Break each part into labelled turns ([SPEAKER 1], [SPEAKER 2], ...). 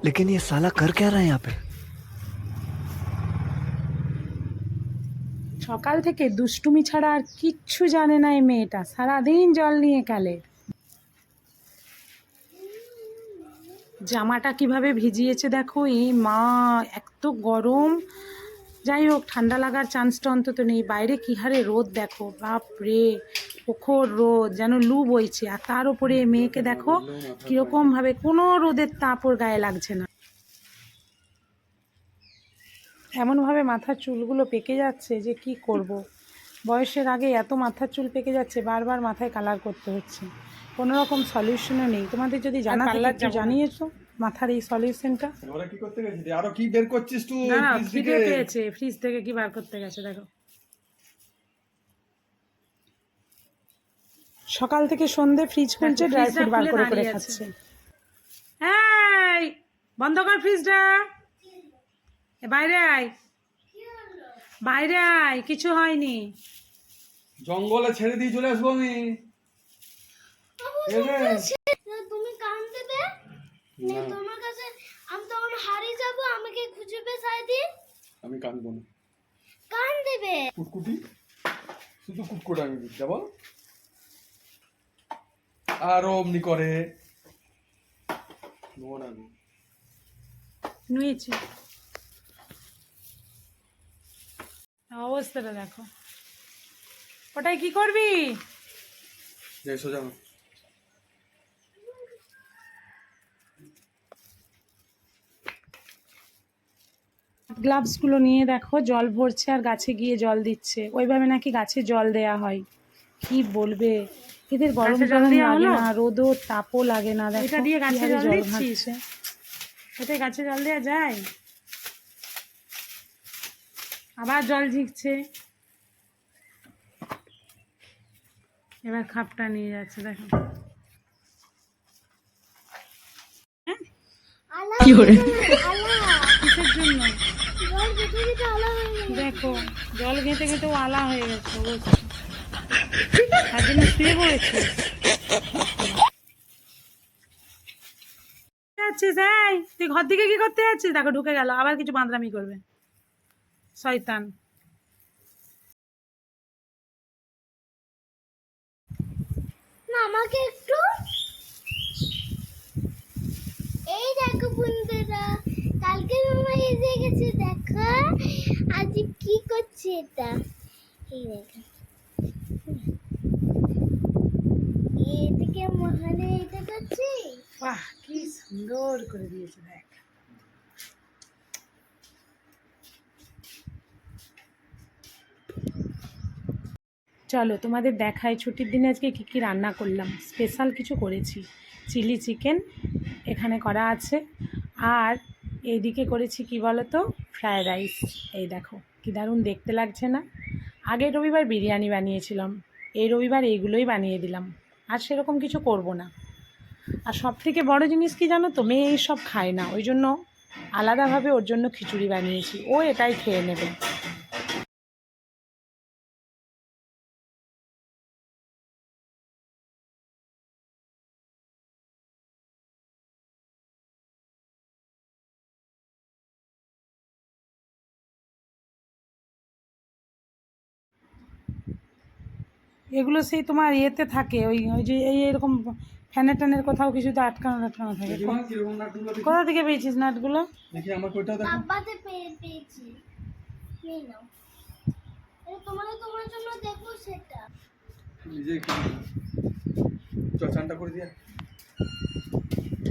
[SPEAKER 1] लेकिन ये साला कर क्या रहा है यहाँ पे?
[SPEAKER 2] সকাল থেকে দুষ্টুমি ছাড়া আর কিচ্ছু জানে না এই মেয়েটা, সারাদিন জল নিয়ে কালে। জামাটা কিভাবে ভিজিয়েছে দেখো, এই মা, এত গরম। যাই হোক, ঠান্ডা লাগার চান্সটা অন্তত নেই। বাইরে কি হারে রোদ দেখো, বাপ রে, প্রখর রোদ, যেন লু বইছে। আর তার উপরে এই মেয়েকে দেখো কিরকম ভাবে, কোনো রোদের তাপ ওর গায়ে লাগছে না। এমনভাবে মাথার চুলগুলো পেকে যাচ্ছে যে কি করব। বয়সের আগে এত মাথার চুল পেকে যাচ্ছে, বারবার মাথায় কালার করতে হচ্ছে, কোনো রকম সলিউশনও নেই। তোমাদের যদি জানা থাকে একটু জানিয়েছো মাথার এই সলিউশনটা।
[SPEAKER 3] ওরা কি করতে গেছিস? আরো কি বের করছিস তুই?
[SPEAKER 2] না
[SPEAKER 3] ফ্রিজ থেকে
[SPEAKER 2] খিদে পেয়েছে, ফ্রিজ থেকে কি বার করতে গেছে দেখো। সকাল থেকে সন্ধে ফ্রিজ খুলছে, ড্রাই ফ্রুট বার করে করে খাচ্ছে। এই বন্ধ কর ফ্রিজটা, বাইরে আয়, বাইরে আয়, কিছু হয়নি।
[SPEAKER 3] জঙ্গলে ছেড়ে দিয়ে চলে আসবো আমি।
[SPEAKER 4] তুমি কান দেবে না, তোমার কাছে আমি তখন হারিয়ে যাব, আমাকে খুঁজে পেয়ে সারাদিন।
[SPEAKER 3] আমি কানবো না,
[SPEAKER 4] কান দেবে
[SPEAKER 3] কুটকুটি, শুধু কুটকুট আমি যাবো। আর অমনি করে
[SPEAKER 2] নুয়েছি, অবস্থাটা দেখো। ওটাই কি করবি?
[SPEAKER 3] যাই সোজা।
[SPEAKER 2] গ্লাভসগুলো নিয়ে দেখো জল ভরছে আর গাছে গিয়ে জল দিচ্ছে। ওইভাবে নাকি গাছে জল দেয়া হয়। কি বলবে, এদের গরম জল লাগে না, রোদও তাপও লাগে না। দেখো এটা দিয়ে গাছে জল দিচ্ছিস, এতে গাছে জল দেওয়া যায়? আবার জল ঝিকছে, এবার খাপটা নিয়ে যাচ্ছে দেখো।
[SPEAKER 4] কি করে
[SPEAKER 2] কিসের জন্য?
[SPEAKER 4] জল বেটে বেটে আলা হয়ে গেল।
[SPEAKER 2] দেখো জল ঘেঁটে ঘেঁটে ও আলা হয়ে গেছে অবস্থা, তার জন্য শুয়ে পড়েছে। যাচ্ছিস এই, তুই ঘর দিকে কি করতে যাচ্ছিস? দেখো ঢুকে গেল, আবার কিছু বাঁদরামি করবে শয়তান।
[SPEAKER 4] না, আমাকে একটু এই দেখো বন্ধুরা, কালকে মামা এসে গেছে, দেখো আজ কি করছে এটা। এই দেখো, এদিকে মহানে এটা করছে।
[SPEAKER 2] বাহ কি সুন্দর করে দিয়েছে দেখ। চলো তোমাদের দেখাই ছুটির দিনে আজকে কী কী রান্না করলাম। স্পেশাল কিছু করেছি, চিলি চিকেন এখানে করা আছে, আর এইদিকে করেছি কি বলো তো, ফ্রায়েড রাইস। এই দেখো কি দারুণ দেখতে লাগছে না? আগের রবিবার বিরিয়ানি বানিয়েছিলাম, এই রবিবার এইগুলোই বানিয়ে দিলাম। আর সেরকম কিছু করব না। আর সব থেকে বড় জিনিস কি জানো তো, মেয়ে এইসব খায় না, ওই জন্য আলাদাভাবে ওর জন্য খিচুড়ি বানিয়েছি, ও এটাই খেয়ে নেবে। এগুলো সেই তোমার ইয়েতে থাকে, ওই ওই যে এই এরকম ফ্যানের ট্যানের কোথাও কিছুতে আটকানো আটকানো থাকে।
[SPEAKER 3] কিরকম নাটগুলো দেখি?
[SPEAKER 2] কোথা থেকে পেয়েছিস নাটগুলো?
[SPEAKER 3] দেখি আমার কইটাও দেখো।
[SPEAKER 4] ডাব্বাতে পেয়েছি, নিয়ে নাও। তোমার জন্য দেখো সেটা।
[SPEAKER 3] নিজে চানটা করে দিয়া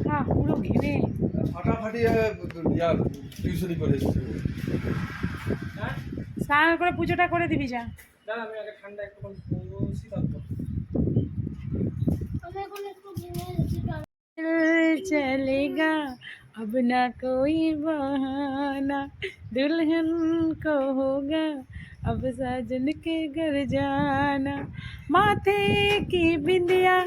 [SPEAKER 2] হ্যাঁ পুরো ঘেমে
[SPEAKER 3] ফাটাফাটি টিউশনি করে এসেছে।
[SPEAKER 2] স্নান করে পুজোটা করে দিবি যা।
[SPEAKER 3] আমি আগে ঠান্ডা একটু বসি, তারপর
[SPEAKER 4] আমি এখন একটু ঘুমিয়ে যাচ্ছি।
[SPEAKER 2] चलेगा अब ना कोई बहाना, दुल्हन को होगा अब साजन के घर जाना, माथे की बिंदिया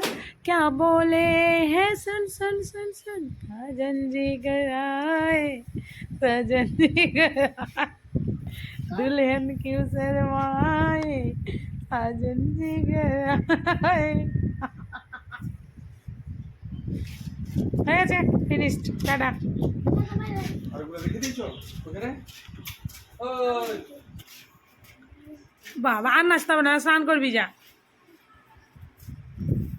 [SPEAKER 2] क्या बोले हैं, सुन सुन सुन सुन, साजन जी घर आए, साजन जी घर आए, दुल्हन क्यों शर्माए, साजन जी घर आए। হয়ে গেছে, ফিনিশড, টাটা।
[SPEAKER 3] আর ওগুলো রেখে দিয়েছো ওখানে? ওই
[SPEAKER 2] বাবা আর নাচতে হবে না, স্নান করবি যা।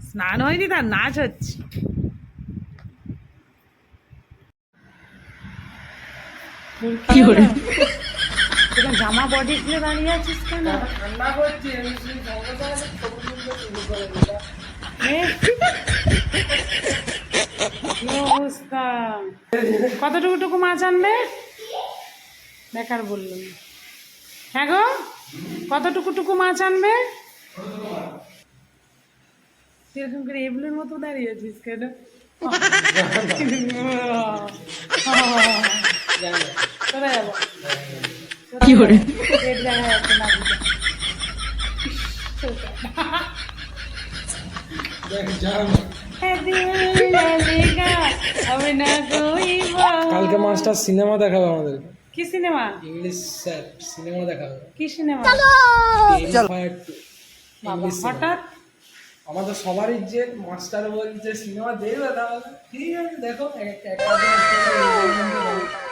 [SPEAKER 2] স্নান হয়নি তার নাচ হচ্ছে। কি হলো? এরকম জামা বডি খুলে দাঁড়িয়ে আছিস কেন?
[SPEAKER 3] ঠান্ডা করছে
[SPEAKER 2] এ, কি অবস্থা! কতটুকু মাছ আনবে? বেকার বললাম। হ্যাঁ গো, কতটুকু মাছ আনবে? সেরকম করে এবলের মতো দাঁড়িয়ে আছিস কেন? কোথায় যাবো? কি করে পেট দেখা যাচ্ছে না দিতে।
[SPEAKER 5] কালকে মাস্টার সিনেমা দেখাবে আমাদের।
[SPEAKER 2] কি সিনেমা?
[SPEAKER 5] ইংলিশ স্যার সিনেমা দেখাবে।
[SPEAKER 2] কি সিনেমা?
[SPEAKER 5] Terrified 2
[SPEAKER 2] বাবা,
[SPEAKER 5] ইংলিশ সিনেমা।
[SPEAKER 2] হঠাৎ
[SPEAKER 5] আমাদের সবারই যে মাস্টার বলছে সিনেমা দেখবে, তাহলে ঠিক আছে দেখো।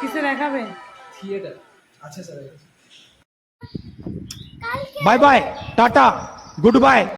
[SPEAKER 2] কিসে দেখাবে?
[SPEAKER 5] থিয়েটার আছে স্যার।
[SPEAKER 4] কালকে
[SPEAKER 1] bye bye tata good bye.